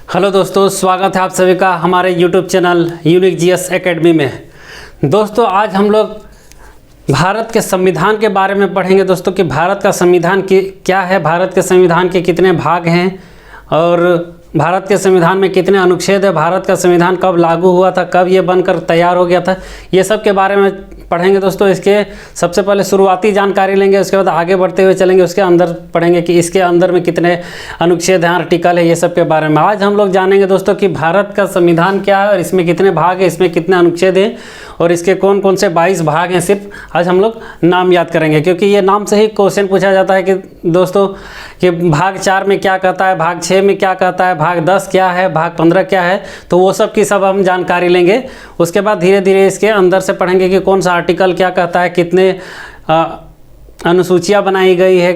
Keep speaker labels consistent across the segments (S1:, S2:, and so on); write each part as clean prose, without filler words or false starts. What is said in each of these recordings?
S1: Hello दोस्तों, स्वागत है आप सभी का हमारे YouTube channel unique GS academy में। दोस्तों आज हम लोग भारत के संविधान के बारे में पढ़ेंगे दोस्तों कि भारत का संविधान क्या है, भारत के संविधान के कितने भाग हैं और भारत के संविधान में कितने अनुच्छेद है, भारत का संविधान कब लागू हुआ था, कब ये बनकर तैयार हो गया था, ये सब के बारे में पढ़ेंगे दोस्तों। इसके सबसे पहले शुरुआती जानकारी लेंगे, उसके बाद आगे बढ़ते हुए चलेंगे, उसके अंदर पढ़ेंगे कि इसके अंदर में कितने अनुच्छेद हैं, आर्टिकल है, ये सब के बारे में आज हम लोग जानेंगे दोस्तों कि भारत का संविधान क्या है और इसमें कितने भाग हैं, इसमें कितने अनुच्छेद हैं और इसके कौन कौन से 22 भाग हैं। सिर्फ आज हम लोग नाम याद करेंगे क्योंकि ये नाम से ही क्वेश्चन पूछा जाता है कि दोस्तों कि भाग 4 में क्या कहता है, भाग 6 में क्या कहता है, भाग 10 क्या है, भाग 15 क्या है, तो वो सब की सब हम जानकारी लेंगे। उसके बाद धीरे धीरे इसके अंदर से पढ़ेंगे कि कौन सा आर्टिकल क्या कहता है, कितने अनुसूचियाँ बनाई गई है,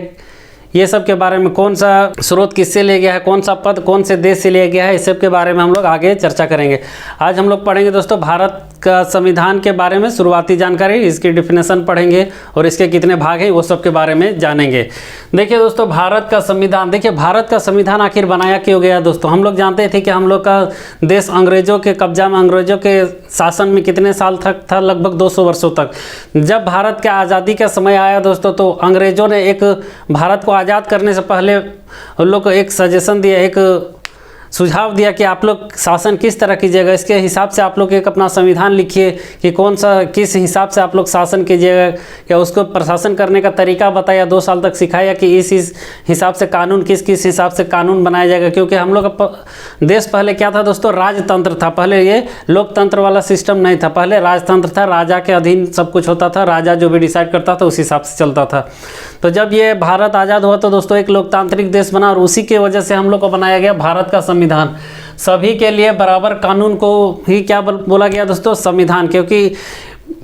S1: ये सब के बारे में, कौन सा स्रोत किससे ले गया है, कौन सा पद कौन से देश से लिया गया है, इस सब के बारे में हम लोग आगे चर्चा करेंगे। आज हम लोग पढ़ेंगे दोस्तों भारत का संविधान के बारे में शुरुआती जानकारी, इसकी डिफिनेशन पढ़ेंगे और इसके कितने भाग हैं वो सब के बारे में जानेंगे। देखिए दोस्तों भारत का संविधान, देखिए भारत का संविधान आखिर बनाया क्यों गया दोस्तों। हम लोग जानते थे कि हम लोग का देश अंग्रेज़ों के कब्जा में, अंग्रेज़ों के शासन में कितने साल तक था, लगभग 200 वर्षों तक। जब भारत के आज़ादी का समय आया दोस्तों तो अंग्रेज़ों ने एक भारत को आज़ाद करने से पहले उन लोग को एक सजेशन दिया, एक सुझाव दिया कि आप लोग शासन किस तरह कीजिएगा, इसके हिसाब से आप लोग एक अपना संविधान लिखिए कि कौन सा किस हिसाब से आप लोग शासन कीजिएगा, या उसको प्रशासन करने का तरीका बताया। 2 साल तक सिखाया कि इस हिसाब से कानून किस हिसाब से कानून बनाया जाएगा। क्योंकि हम लोग का देश पहले क्या था दोस्तों, राजतंत्र था। पहले ये लोकतंत्र वाला सिस्टम नहीं था, पहले राजतंत्र था, राजा के अधीन सब कुछ होता था, राजा जो भी डिसाइड करता था उस हिसाब से चलता था। तो जब ये भारत आज़ाद हुआ तो दोस्तों एक लोकतांत्रिक देश बना और उसी की वजह से हम लोग को बनाया गया भारत का संविधान। सभी के लिए बराबर कानून को ही क्या बोला गया दोस्तों, संविधान। क्योंकि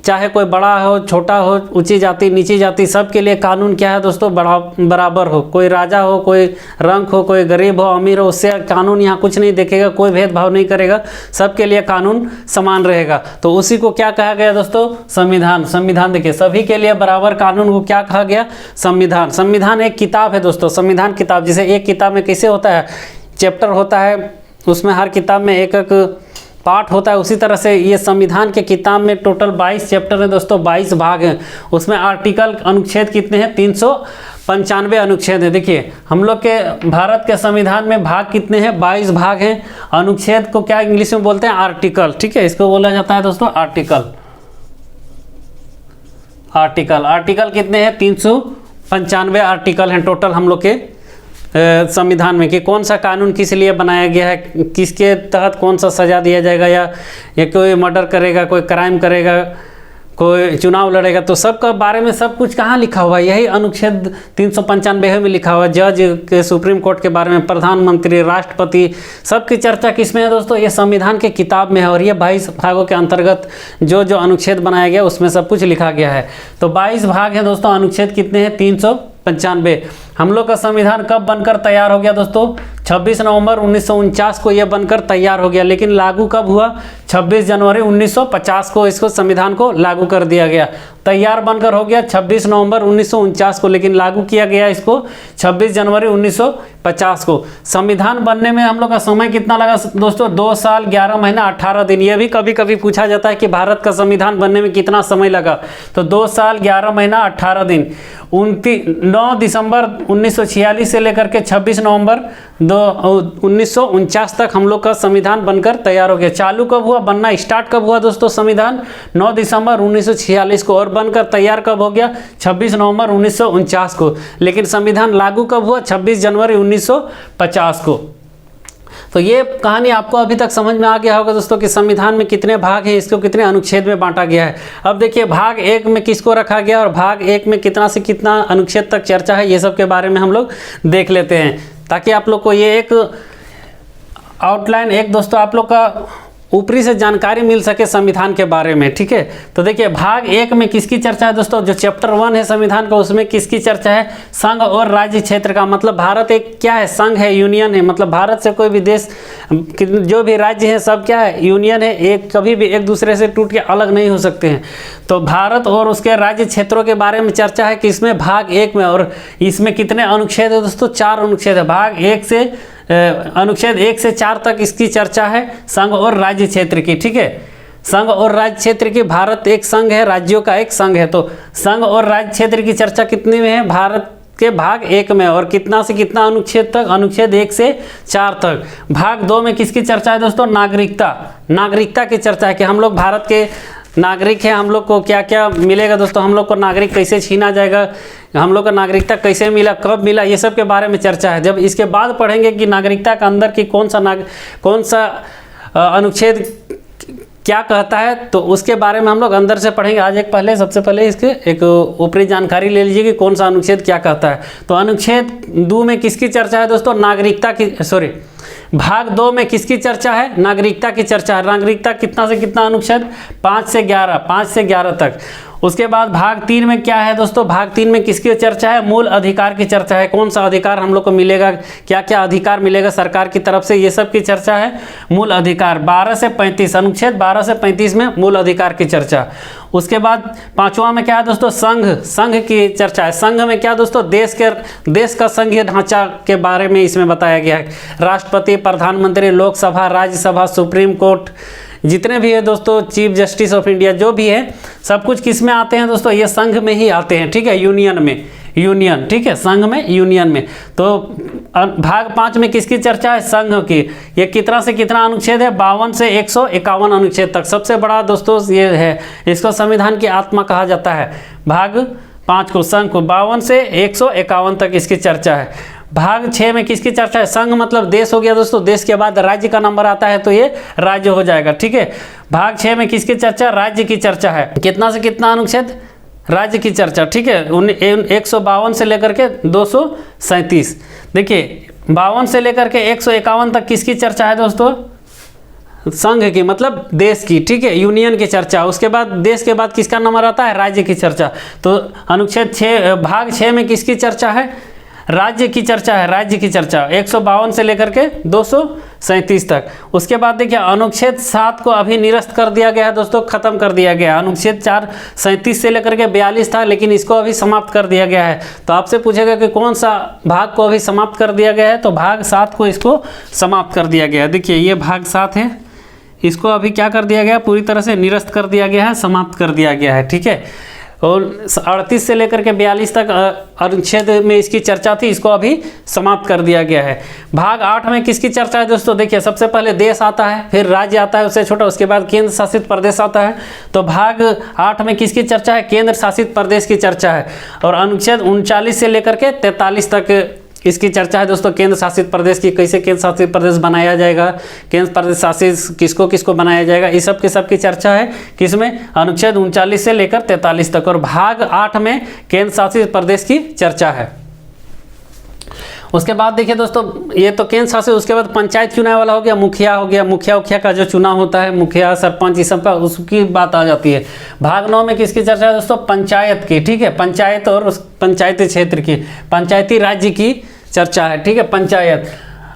S1: चाहे कोई बड़ा हो, छोटा हो, ऊंची जाति, नीची जाति, सब के लिए कानून क्या है दोस्तों, बराबर हो। कोई राजा हो, कोई रंक हो, कोई गरीब हो, अमीर हो, उससे कानून यहाँ कुछ नहीं देखेगा, कोई भेदभाव नहीं करेगा, सबके लिए कानून समान रहेगा। तो उसी को क्या कहा गया दोस्तों, संविधान। संविधान देखिए सभी के लिए बराबर कानून को क्या कहा गया, संविधान। संविधान एक किताब है दोस्तों, संविधान किताब। जैसे एक किताब में कैसे होता है, चैप्टर होता है, उसमें हर किताब में एक एक पार्ट होता है, उसी तरह से ये संविधान के किताब में टोटल 22 चैप्टर हैं दोस्तों, 22 भाग हैं। उसमें आर्टिकल अनुच्छेद कितने हैं, 395 अनुच्छेद हैं। देखिए हम लोग के भारत के संविधान में भाग कितने हैं, 22 भाग हैं। अनुच्छेद को क्या इंग्लिश में बोलते हैं, आर्टिकल। ठीक है, इसको बोला जाता है दोस्तों आर्टिकल। आर्टिकल कितने हैं, 395 आर्टिकल हैं टोटल हम लोग के संविधान में, कि कौन सा कानून किस लिए बनाया गया है, किसके तहत कौन सा सज़ा दिया जाएगा, या कोई मर्डर करेगा, कोई क्राइम करेगा, कोई चुनाव लड़ेगा, तो सब का बारे में सब कुछ कहाँ लिखा हुआ है, यही अनुच्छेद 395 में लिखा हुआ है। जज के, सुप्रीम कोर्ट के बारे में, प्रधानमंत्री, राष्ट्रपति, सबकी चर्चा किसमें है दोस्तों, ये संविधान के किताब में है। और ये 22 भागों के अंतर्गत जो जो अनुच्छेद बनाया गया उसमें सब कुछ लिखा गया है। तो 22 भाग हैं दोस्तों, अनुच्छेद कितने हैं, 395। हम लोग का संविधान कब बनकर तैयार हो गया दोस्तों, 26 नवंबर 1949 को यह बनकर तैयार हो गया। लेकिन लागू कब हुआ, 26 जनवरी 1950 को इसको संविधान को लागू कर दिया गया। तैयार बनकर हो गया 26 नवंबर 1949 को, लेकिन लागू किया गया इसको 26 जनवरी 1950 को। संविधान बनने में हम लोग का समय कितना लगा दोस्तों, 2 साल 11 महीना 18 दिन। यह भी कभी कभी पूछा जाता है कि भारत का संविधान बनने में कितना समय लगा, तो 2 साल 11 महीना 18 दिन। 9 दिसंबर 1946 से लेकर के 26 नवंबर 1949 तक हम लोग का संविधान बनकर तैयार हो गया। चालू कब हुआ, बनना स्टार्ट कब हुआ दोस्तों संविधान, 9 दिसंबर 1946 को, और बनकर तैयार कब हो गया, 26 नवंबर 1949 को। लेकिन संविधान लागू कब हुआ, 26 जनवरी 1950 को। तो ये कहानी आपको अभी तक समझ में आ गया होगा दोस्तों कि संविधान में कितने भाग हैं, इसको कितने अनुच्छेद में बांटा गया है। अब देखिए भाग 1 में किसको रखा गया और भाग 1 में कितना से कितना अनुच्छेद तक चर्चा है, ये सब के बारे में हम लोग देख लेते हैं, ताकि आप लोग को ये एक आउटलाइन, एक दोस्तों आप लोग का ऊपरी से जानकारी मिल सके संविधान के बारे में। ठीक है, तो देखिए भाग 1 में किसकी चर्चा है दोस्तों, जो चैप्टर 1 है संविधान का, उसमें किसकी चर्चा है, संघ और राज्य क्षेत्र का। मतलब भारत एक क्या है, संघ है, यूनियन है। मतलब भारत से कोई भी देश, जो भी राज्य है, सब क्या है, यूनियन है, एक कभी भी एक दूसरे से टूट के अलग नहीं हो सकते हैं। तो भारत और उसके राज्य क्षेत्रों के बारे में चर्चा है कि इसमें भाग 1 में, और इसमें कितने अनुच्छेद है दोस्तों, 4 अनुच्छेद है। भाग 1 से अनुच्छेद 1 से 4 तक इसकी चर्चा है संघ और राज्य क्षेत्र की, ठीक है। संघ और राज्य क्षेत्र की, भारत एक संघ है, राज्यों का एक संघ है, तो संघ और राज्य क्षेत्र की चर्चा कितने में है? भारत के भाग 1 में। और कितना से कितना अनुच्छेद तक? अनुच्छेद 1 से 4 तक। भाग 2 में किसकी चर्चा है दोस्तों? नागरिकता, नागरिकता की चर्चा है कि हम लोग भारत के नागरिक हैं, हम लोग को क्या क्या मिलेगा दोस्तों, हम लोग को नागरिक कैसे छीना जाएगा, हम लोग को नागरिकता कैसे मिला, कब मिला, ये सब के बारे में चर्चा है। जब इसके बाद पढ़ेंगे कि नागरिकता के अंदर की कौन सा अनुच्छेद क्या कहता है, तो उसके बारे में हम लोग अंदर से पढ़ेंगे। आज सबसे पहले इसके एक ऊपरी जानकारी ले लीजिए कि कौन सा अनुच्छेद क्या कहता है। तो अनुच्छेद 2 में किसकी चर्चा है दोस्तों? नागरिकता की, सॉरी, भाग 2 में किसकी चर्चा है? नागरिकता की चर्चा है। नागरिकता कितना से कितना अनुच्छेद? 5 से 11 तक। उसके बाद भाग 3 में क्या है दोस्तों? भाग 3 में किसकी चर्चा है? मूल अधिकार की चर्चा है। कौन सा अधिकार हम लोग को मिलेगा, क्या क्या अधिकार मिलेगा सरकार की तरफ से, ये सब की चर्चा है। मूल अधिकार 12 से 35, अनुच्छेद 12 से 35 में मूल अधिकार की चर्चा। उसके बाद 5वां में क्या है दोस्तों? संघ की चर्चा है। संघ में क्या दोस्तों? देश का संघीय ढांचा के बारे में इसमें बताया गया है। राष्ट्रपति, प्रधानमंत्री, लोकसभा, राज्यसभा, सुप्रीम कोर्ट, जितने भी है दोस्तों, चीफ जस्टिस ऑफ इंडिया, जो भी है सब कुछ किस में आते हैं दोस्तों? ये संघ में ही आते हैं, ठीक है, यूनियन में, यूनियन, ठीक है, संघ में, यूनियन में। तो भाग 5 में किसकी चर्चा है? संघ की। ये कितना से कितना अनुच्छेद है? 52 से 151 अनुच्छेद तक। सबसे बड़ा दोस्तों ये है, इसको संविधान की आत्मा कहा जाता है। भाग 5 को, संघ को, 52 से 151 तक इसकी चर्चा है। भाग 6 में किसकी चर्चा है? संघ मतलब देश हो गया दोस्तों, देश के बाद राज्य का नंबर आता है तो ये राज्य हो जाएगा, ठीक है। भाग 6 में किसकी चर्चा? राज्य की चर्चा है। कितना से कितना अनुच्छेद? राज्य की चर्चा, ठीक है। 152 से लेकर के 237। देखिए 52 से लेकर के 151 तक किसकी चर्चा है दोस्तों? संघ की, मतलब देश की, ठीक है, यूनियन की चर्चा। उसके बाद देश के बाद किसका नंबर आता है? राज्य की चर्चा। तो अनुच्छेद 6 भाग 6 में किसकी चर्चा है? राज्य की चर्चा है, राज्य की चर्चा 152 से लेकर के 237 तक। उसके बाद देखिए अनुच्छेद 7 को अभी निरस्त कर दिया गया है दोस्तों, खत्म कर दिया गया। अनुच्छेद 37 से लेकर के 42 था, लेकिन इसको अभी समाप्त कर दिया गया है। तो आपसे पूछेगा कि कौन सा भाग को अभी समाप्त कर दिया गया है, तो भाग 7 को इसको समाप्त कर दिया गया है। देखिए ये भाग 7 है, इसको अभी क्या कर दिया गया? पूरी तरह से निरस्त कर दिया गया है, समाप्त कर दिया गया है, ठीक है। और 38 से लेकर के 42 तक अनुच्छेद में इसकी चर्चा थी, इसको अभी समाप्त कर दिया गया है। भाग 8 में किसकी चर्चा है दोस्तों? देखिए सबसे पहले देश आता है, फिर राज्य आता है उससे छोटा, उसके बाद केंद्र शासित प्रदेश आता है। तो भाग 8 में किसकी चर्चा है? केंद्र शासित प्रदेश की चर्चा है। और अनुच्छेद 39 से लेकर के 43 तक इसकी चर्चा है दोस्तों, केंद्र शासित प्रदेश की, कैसे केंद्र शासित प्रदेश बनाया जाएगा, केंद्र प्रदेश शासित किसको किसको बनाया जाएगा, इस सब की चर्चा है किसमें? अनुच्छेद 39 से लेकर 43 तक। और भाग 8 में केंद्र शासित प्रदेश की चर्चा है। उसके बाद देखिए दोस्तों, ये तो केंद्र शासित, उसके बाद पंचायत चुनाव वाला हो गया, मुखिया हो गया, मुखिया का जो चुनाव होता है, मुखिया, सरपंच, इस सब का, उसकी बात आ जाती है। भाग 9 में किसकी चर्चा है दोस्तों? पंचायत की, ठीक है, पंचायत और पंचायती क्षेत्र की, पंचायती राज्य की चर्चा है, ठीक है, पंचायत।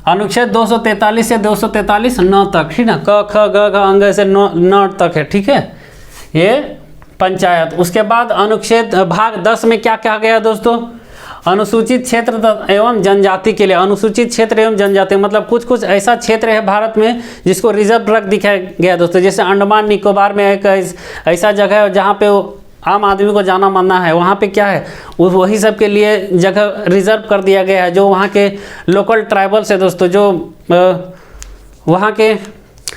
S1: अनुच्छेद 243 से 243 9 तक, ठीक है, क ख ग घ अंग से 9 तक है, ठीक है, ये पंचायत। उसके बाद अनुच्छेद भाग 10 में क्या कहा गया दोस्तों? अनुसूचित क्षेत्र एवं जनजाति के लिए। अनुसूचित क्षेत्र एवं जनजाति मतलब कुछ ऐसा क्षेत्र है भारत में जिसको रिजर्व रख दिखाया गया दोस्तों। जैसे अंडमान निकोबार में एक ऐसा जगह है जहाँ पे आम आदमी को जाना मानना है, वहाँ पे क्या है, वही सब के लिए जगह रिजर्व कर दिया गया है। जो वहाँ के लोकल ट्राइबल्स है दोस्तों, जो वहाँ के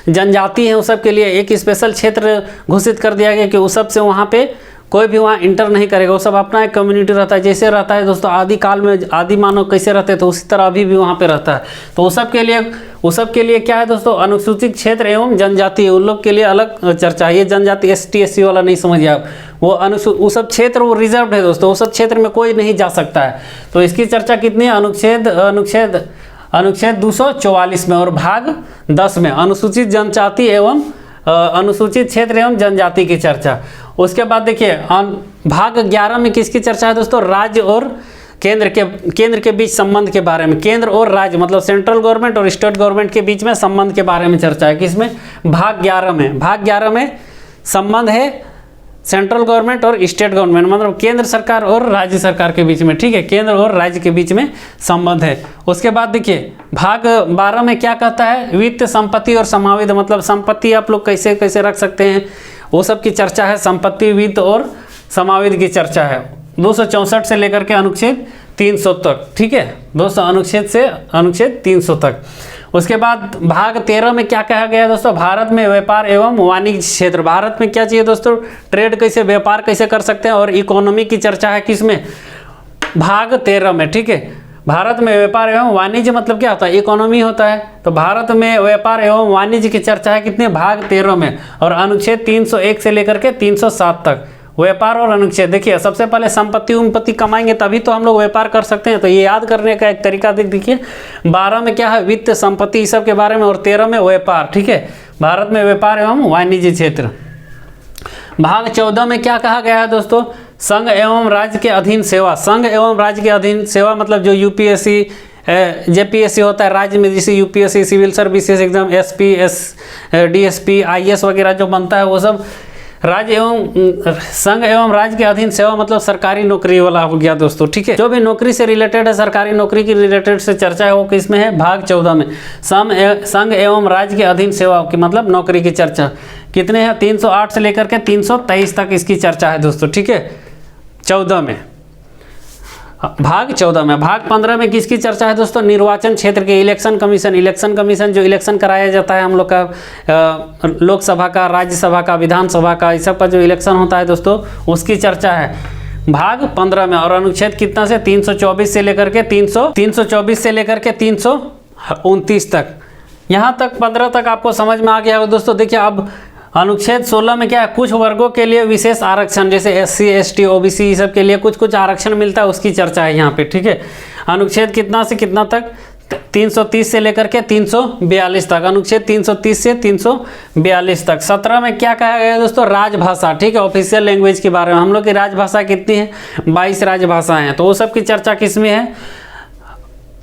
S1: जनजाति हैं, उस सब के लिए एक स्पेशल क्षेत्र घोषित कर दिया गया कि उस सब से वहाँ पे कोई भी वहाँ इंटर नहीं करेगा। वो सब अपना एक कम्युनिटी रहता है, जैसे रहता है दोस्तों आदि काल में आदि मानव कैसे रहते हैं, तो उसी तरह अभी भी वहाँ पे रहता है। तो वो सब के लिए क्या है दोस्तों? अनुसूचित क्षेत्र एवं जनजाति, उन लोग के लिए अलग चर्चा है। ये जनजाति ST SC वाला नहीं समझिए आप, वो सब क्षेत्र वो रिजर्व है दोस्तों, उस सब क्षेत्र में कोई नहीं जा सकता है। तो इसकी चर्चा कितनी है? अनुच्छेद 244 में। और भाग 10 में अनुसूचित जनजाति एवं अनुसूचित क्षेत्र एवं जनजाति की चर्चा। उसके बाद देखिए भाग 11 में किसकी चर्चा है दोस्तों? राज्य और केंद्र के बीच संबंध के बारे में। केंद्र और राज्य मतलब सेंट्रल गवर्नमेंट और स्टेट गवर्नमेंट के बीच में संबंध के बारे में चर्चा है। किसमें? भाग 11 में। भाग 11 में संबंध है सेंट्रल गवर्नमेंट और स्टेट गवर्नमेंट, मतलब केंद्र सरकार और राज्य सरकार के बीच में, ठीक है, केंद्र और राज्य के बीच में संबंध है। उसके बाद देखिए भाग 12 में क्या कहता है, वित्त, संपत्ति और समाविध, मतलब संपत्ति आप लोग कैसे कैसे रख सकते हैं वो सब की चर्चा है, संपत्ति, वित्त और समाविध की चर्चा है 264 से लेकर के अनुच्छेद 300 तक, ठीक है, 200 अनुच्छेद से अनुच्छेद 300 तक। उसके बाद भाग 13 में क्या कहा गया है दोस्तों, भारत में व्यापार एवं वाणिज्य क्षेत्र, भारत में क्या चाहिए दोस्तों, ट्रेड कैसे, व्यापार कैसे कर सकते हैं, और इकोनॉमी की चर्चा है किसमें, भाग 13 में, ठीक है। भारत में व्यापार एवं वाणिज्य मतलब क्या होता है, इकोनॉमी होता है, तो भारत में व्यापार एवं वाणिज्य की चर्चा है कितने, भाग 13 में, और अनुच्छेद 301 से लेकर के 307 तक व्यापार और अनुच्छेद। देखिए सबसे पहले संपत्ति उम्पत्ति कमाएंगे तभी तो हम लोग व्यापार कर सकते हैं, तो ये याद करने का एक तरीका देखिए 12 में क्या है, वित्त, संपत्ति, इस सब के बारे में, और 13 में व्यापार, ठीक है, भारत में व्यापार एवं वाणिज्य क्षेत्र। भाग 14 में क्या कहा गया है दोस्तों, संघ एवं राज्य के अधीन सेवा, संघ एवं राज्य के अधीन सेवा मतलब जो यूपीएससी जेपीएससी होता है राज्य में, जैसे UPSC civil services exam, SP, DSP, IAS वगैरह जो बनता है वो सब राज्य एवं संघ एवं राज्य के अधीन सेवा मतलब सरकारी नौकरी वाला हो गया दोस्तों, ठीक है, जो भी नौकरी से रिलेटेड है, सरकारी नौकरी की रिलेटेड से चर्चा है वो किसमें है, भाग 14 में। संघ एवं राज्य के अधीन सेवा की मतलब नौकरी की चर्चा कितने हैं, 308 से लेकर के 323 तक इसकी चर्चा है दोस्तों, ठीक है, 14 में, भाग 14 में। भाग 15 में किसकी चर्चा है दोस्तों, निर्वाचन क्षेत्र के, इलेक्शन कमीशन, इलेक्शन कमीशन जो इलेक्शन कराया जाता है हम लोग का लोकसभा का, राज्यसभा का, विधानसभा का, इस सब का जो इलेक्शन होता है दोस्तों उसकी चर्चा है भाग 15 में। और अनुच्छेद कितना से 324 से लेकर के 324 से लेकर के 329 तक, यहाँ तक 15 तक आपको समझ में आ गया होगा दोस्तों। देखिए अब अनुच्छेद 16 में क्या है, कुछ वर्गों के लिए विशेष आरक्षण, जैसे एससी, एसटी, ओबीसी, ये सब के लिए कुछ कुछ आरक्षण मिलता है, उसकी चर्चा है यहाँ पे, ठीक है। अनुच्छेद कितना से कितना तक, 330 से लेकर के 342 तक, अनुच्छेद 330 से 342 तक। 17 में क्या कहा गया है दोस्तों, राजभाषा, ठीक है, ऑफिशियल लैंग्वेज के बारे में। हम लोग की राजभाषा कितनी है, 22 राजभाषाएं हैं, तो वो सब की चर्चा किस में है,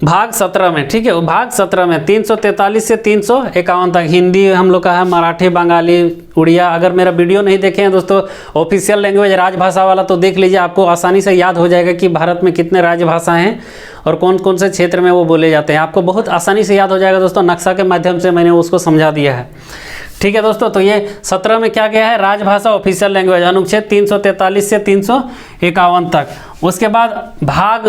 S1: भाग 17 में, ठीक है, भाग 17 में 343 से 351 तक। हिंदी हम लोग का है, मराठी, बंगाली, उड़िया। अगर मेरा वीडियो नहीं देखे हैं दोस्तों ऑफिशियल लैंग्वेज राजभाषा वाला तो देख लीजिए, आपको आसानी से याद हो जाएगा कि भारत में कितने राजभाषाएं हैं और कौन कौन से क्षेत्र में वो बोले जाते हैं, आपको बहुत आसानी से याद हो जाएगा दोस्तों, नक्शा के माध्यम से मैंने उसको समझा दिया है, ठीक है दोस्तों। तो ये 17 में क्या गया है, राजभाषा ऑफिशियल लैंग्वेज, अनुच्छेद 343 से 351 तक। उसके बाद भाग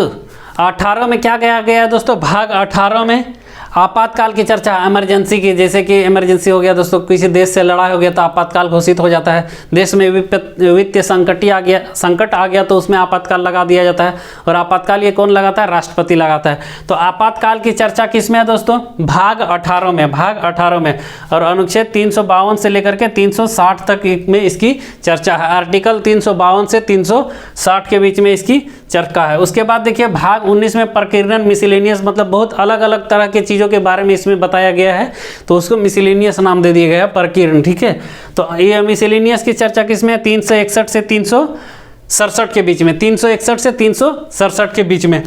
S1: 18 में क्या गया है दोस्तों, भाग 18 में आपातकाल की चर्चा, इमरजेंसी की, जैसे कि इमरजेंसी हो गया दोस्तों, किसी देश से लड़ाई हो गया तो आपातकाल घोषित हो जाता है, देश में वित्तीय संकट आ गया तो उसमें आपातकाल लगा दिया जाता है, और आपातकाल ये कौन लगाता है, राष्ट्रपति लगाता है। तो आपातकाल की चर्चा किस में है दोस्तों, भाग 18 में, भाग 18 में, और अनुच्छेद 352 से लेकर के 360 तक में इसकी चर्चा है, आर्टिकल 352 से 360 के बीच में इसकी चर्चा है। उसके बाद देखिए भाग 19 में प्रकीर्णन, मिसलेनियस, मतलब बहुत अलग अलग तरह के चीज़ों के बारे में इसमें बताया गया है, तो उसको मिसलेनियस नाम दे दिया गया है, प्रकीर्णन, ठीक है। तो ये मिसलेनियस की चर्चा किसमें है, 361 से 367 के बीच में, 361 से 367 के बीच में।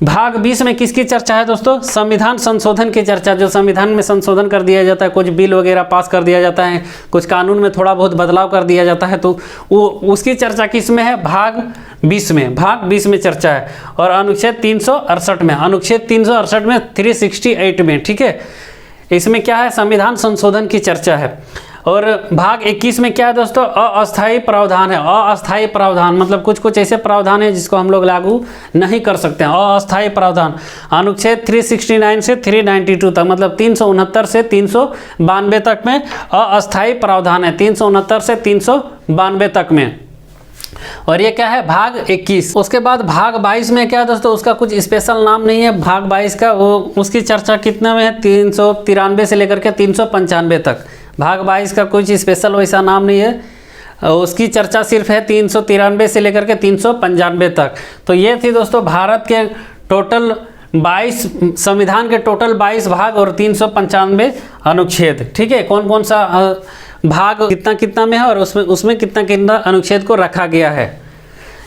S1: भाग 20 में किसकी चर्चा है दोस्तों, संविधान संशोधन की चर्चा, जो संविधान में संशोधन कर दिया जाता है, कुछ बिल वगैरह पास कर दिया जाता है, कुछ कानून में थोड़ा बहुत बदलाव कर दिया जाता है, तो वो उसकी चर्चा किस में है, भाग 20 में, भाग 20 में चर्चा है। और अनुच्छेद 368 में, अनुच्छेद 368 में 368 में, ठीक है, इसमें क्या है, संविधान संशोधन की चर्चा है। और भाग 21 में क्या है दोस्तों, अस्थायी प्रावधान है, अस्थायी प्रावधान मतलब कुछ कुछ ऐसे प्रावधान है जिसको हम लोग लागू नहीं कर सकते हैं, अस्थायी प्रावधान। अनुच्छेद 369 से 392 तक, मतलब 369 से 392 तक में अस्थायी प्रावधान है, 369 से 392 तक में। और ये क्या है, भाग 21। उसके बाद भाग 22 में क्या है दोस्तों, उसका कुछ स्पेशल नाम नहीं है भाग 22 का, वो उसकी चर्चा कितना में है, 393 से लेकर के 395 तक। भाग 22 का कुछ स्पेशल वैसा नाम नहीं है, उसकी चर्चा सिर्फ है 393 से लेकर के 395 तक। तो ये थी दोस्तों भारत के टोटल 22 संविधान के टोटल 22 भाग और 395 अनुच्छेद, ठीक है। कौन कौन सा भाग कितना कितना में है और उसमें कितना कितना अनुच्छेद को रखा गया है,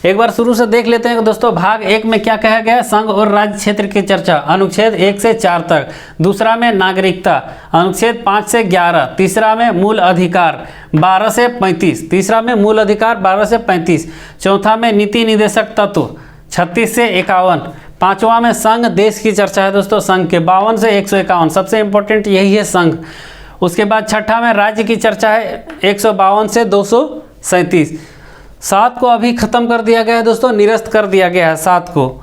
S1: एक बार शुरू से देख लेते हैं कि दोस्तों भाग 1 में क्या कहा गया है, संघ और राज्य क्षेत्र की चर्चा, अनुच्छेद 1 से 4 तक। दूसरा में नागरिकता, अनुच्छेद 5 से 11। तीसरा में मूल अधिकार 12 से 35। तीसरा में मूल अधिकार 12 से 35। चौथा में नीति निदेशक तत्व 36 से 51। पांचवा में संघ देश की चर्चा है दोस्तों, संघ के 52 से 151। सबसे इंपॉर्टेंट यही है संघ। उसके बाद छठा में राज्य की चर्चा है 152 से 237। 7 को अभी खत्म कर दिया गया है दोस्तों, निरस्त कर दिया गया है 7 को।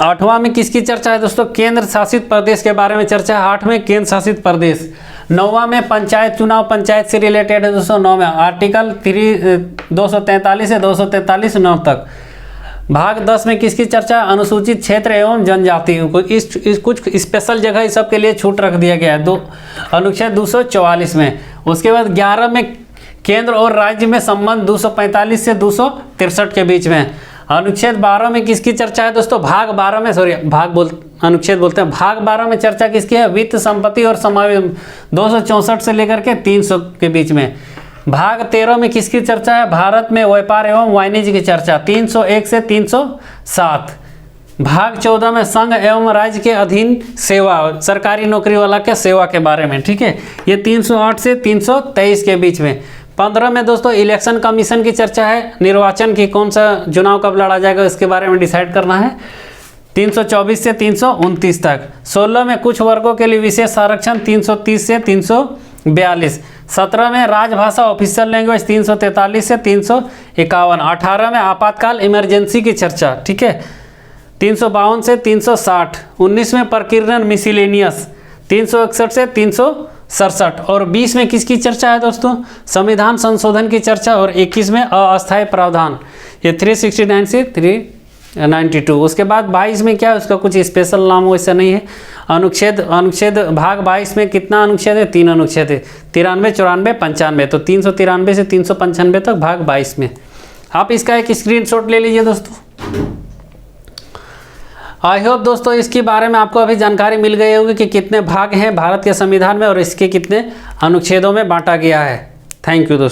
S1: 8वां में किसकी चर्चा है दोस्तों, केंद्र शासित प्रदेश के बारे में चर्चा है, 8 में केंद्र शासित प्रदेश। 9वां में पंचायत चुनाव, पंचायत से रिलेटेड है दोस्तों, 9 में आर्टिकल 243 से 243 9 तक। भाग 10 में किसकी चर्चा, अनुसूचित क्षेत्र एवं जनजाति, इस कुछ स्पेशल जगह इस सब के लिए छूट रख दिया गया है, अनुच्छेद 244 में। उसके बाद 11 में केंद्र और राज्य में संबंध 245 से 263 के बीच में। अनुच्छेद 12 में किसकी चर्चा है दोस्तों, भाग 12 में, सॉरी अनुच्छेद बोलते हैं, भाग 12 में चर्चा किसकी है, वित्त संपत्ति और समावेश 264 से लेकर के 300 के बीच में। भाग 13 में किसकी चर्चा है, भारत में व्यापार एवं वाणिज्य की चर्चा 301 से 307। भाग 14 में संघ एवं राज्य के अधीन सेवा, सरकारी नौकरी वाला के सेवा के बारे में, ठीक है, ये 308 से 323 के बीच में। 15 में दोस्तों इलेक्शन कमीशन की चर्चा है, निर्वाचन की, कौन सा चुनाव कब लड़ा जाएगा इसके बारे में डिसाइड करना है, 324 से 329 तक। 16 में कुछ वर्गों के लिए विशेष आरक्षण 330 से 342। 17 में राजभाषा ऑफिशियल लैंग्वेज 343 से 351। 18 में आपातकाल इमरजेंसी की चर्चा, ठीक है, 352 से 360। 19 में प्रकीर्णन मिसिलेनियस 361 से 367। और 20 में किसकी चर्चा है दोस्तों, संविधान संशोधन की चर्चा। और 21 में अस्थायी प्रावधान, ये 369 से 392। उसके बाद 22 में क्या है, उसका कुछ स्पेशल नाम वैसा नहीं है। अनुच्छेद भाग 22 में कितना अनुच्छेद है, 3 अनुच्छेद है, 93, 94, 95। तो 393 से 395 तक भाग 22 में। आप इसका एक स्क्रीनशॉट ले लीजिए दोस्तों। आई होप दोस्तों इसके बारे में आपको अभी जानकारी मिल गई होगी कि कितने भाग हैं भारत के संविधान में और इसके कितने अनुच्छेदों में बांटा गया है। थैंक यू दोस्तों।